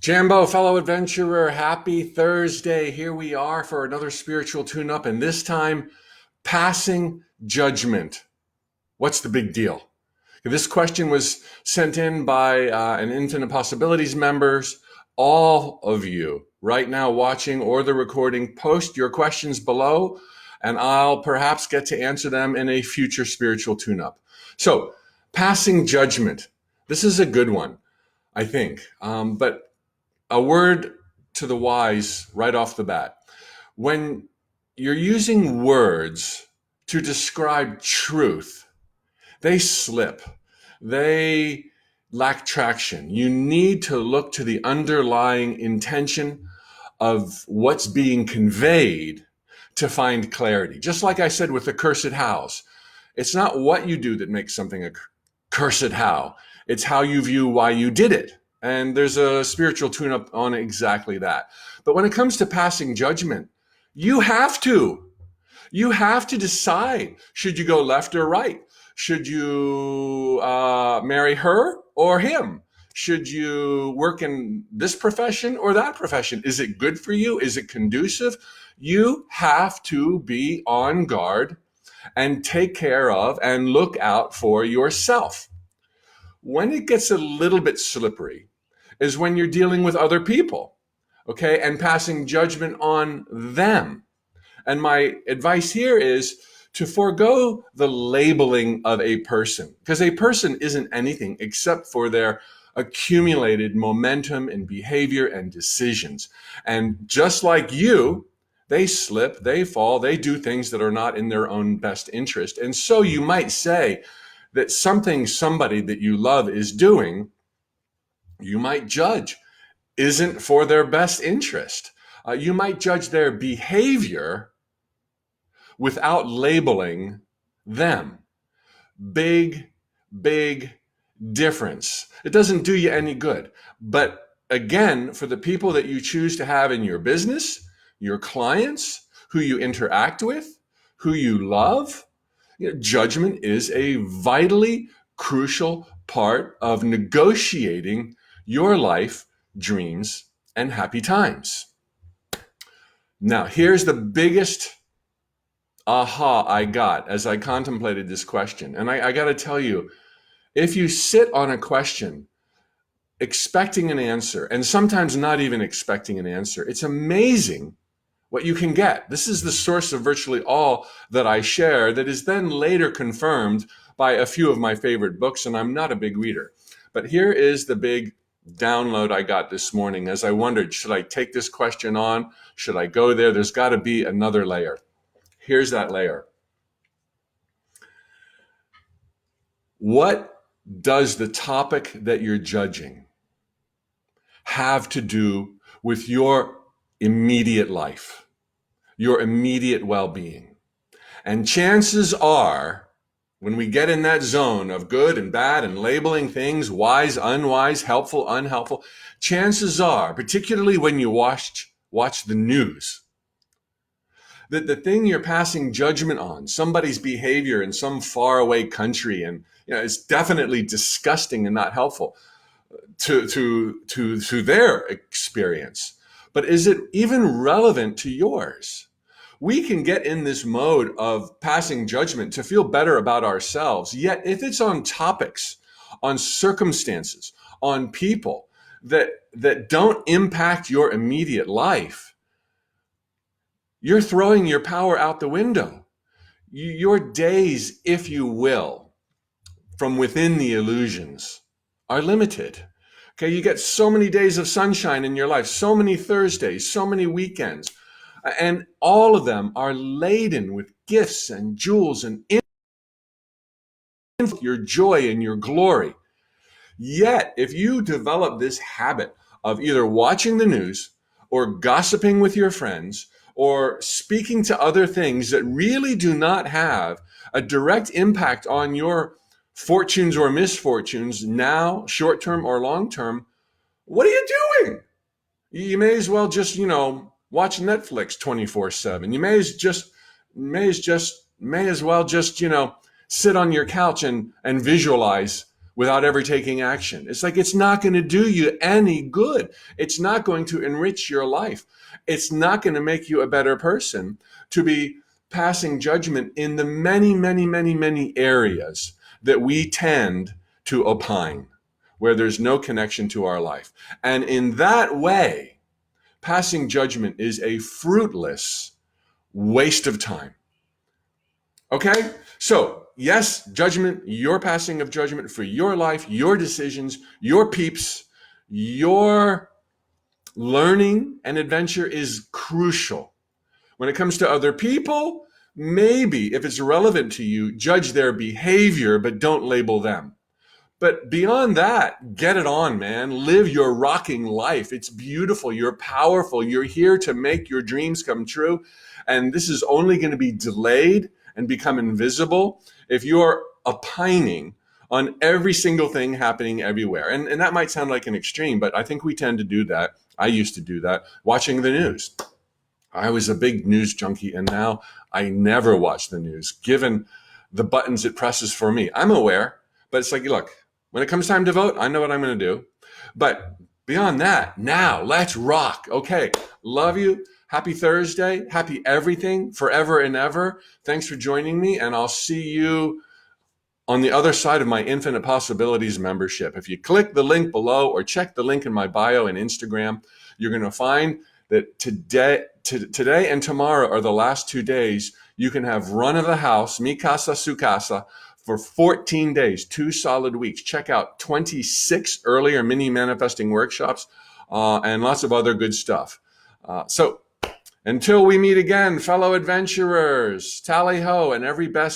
Jambo, fellow adventurer, happy Thursday. Here we are for another spiritual tune up, and this time, passing judgment. What's the big deal? This question was sent in by an Infinite Possibilities members. All of you right now watching or the recording, post your questions below, and I'll perhaps get to answer them in a future spiritual tune up. So, passing judgment. This is a good one, I think. But a word to the wise right off the bat. When you're using words to describe truth, they slip. They lack traction. You need to look to the underlying intention of what's being conveyed to find clarity. Just like I said with the cursed hows, it's not what you do that makes something a cursed how. It's how you view why you did it. And there's a spiritual tune-up on exactly that. But when it comes to passing judgment, you have to. You have to decide, should you go left or right? Should you marry her or him? Should you work in this profession or that profession? Is it good for you? Is it conducive? You have to be on guard and take care of and look out for yourself. When it gets a little bit slippery is when you're dealing with other people, okay, and passing judgment on them. And my advice here is to forego the labeling of a person, because a person isn't anything except for their accumulated momentum and behavior and decisions. And just like you, they slip, they fall, they do things that are not in their own best interest. And so you might say that something somebody that you love is doing, you might judge isn't for their best interest. You might judge their behavior without labeling them. Big, big difference. It doesn't do you any good. But again, for the people that you choose to have in your business, your clients, who you interact with, who you love, judgment is a vitally crucial part of negotiating your life, dreams, and happy times. Now, here's the biggest aha I got as I contemplated this question. And I got to tell you, if you sit on a question expecting an answer, and sometimes not even expecting an answer, it's amazing what you can get. This is the source of virtually all that I share that is then later confirmed by a few of my favorite books, and I'm not a big reader. But here is the big download I got this morning as I wondered, should I take this question on? Should I go there? There's got to be another layer. Here's that layer. What does the topic that you're judging have to do with your immediate life, your immediate well-being? And chances are, when we get in that zone of good and bad and labeling things, wise, unwise, helpful, unhelpful, chances are, particularly when you watch the news, that the thing you're passing judgment on, somebody's behavior in some faraway country, and it's definitely disgusting and not helpful to their experience. But is it even relevant to yours? We can get in this mode of passing judgment to feel better about ourselves. Yet if it's on topics, on circumstances, on people that don't impact your immediate life, you're throwing your power out the window. Your days, if you will, from within the illusions are limited. Okay, you get so many days of sunshine in your life, so many Thursdays, so many weekends, and all of them are laden with gifts and jewels and your joy and your glory. Yet, if you develop this habit of either watching the news or gossiping with your friends or speaking to other things that really do not have a direct impact on your fortunes or misfortunes now, short-term or long-term, what are you doing? You may as well just, watch Netflix 24/7. You may as well just, sit on your couch and visualize without ever taking action. It's like, it's not going to do you any good. It's not going to enrich your life. It's not going to make you a better person to be passing judgment in the many, many, many, many areas that we tend to opine, where there's no connection to our life. And in that way, passing judgment is a fruitless waste of time. Okay? So, yes, judgment, your passing of judgment for your life, your decisions, your peeps, your learning and adventure is crucial. When it comes to other people, maybe if it's relevant to you, judge their behavior, but don't label them. But beyond that, get it on, man. Live your rocking life. It's beautiful. You're powerful. You're here to make your dreams come true. And this is only going to be delayed and become invisible if you're opining on every single thing happening everywhere. And that might sound like an extreme, but I think we tend to do that. I used to do that, watching the news. I was a big news junkie, and now I never watch the news, given the buttons it presses for me. I'm aware, but it's like, look, when it comes time to vote, I know what I'm going to do. But beyond that, now let's rock. Okay, love you. Happy Thursday. Happy everything, forever and ever. Thanks for joining me, and I'll see you on the other side of my Infinite Possibilities membership. If you click the link below or check the link in my bio and Instagram, you're going to find that today and tomorrow are the last 2 days. You can have run of the house, mi casa, su casa, for 14 days, 2 solid weeks. Check out 26 earlier mini manifesting workshops and lots of other good stuff. So until we meet again, fellow adventurers, tally ho, and every best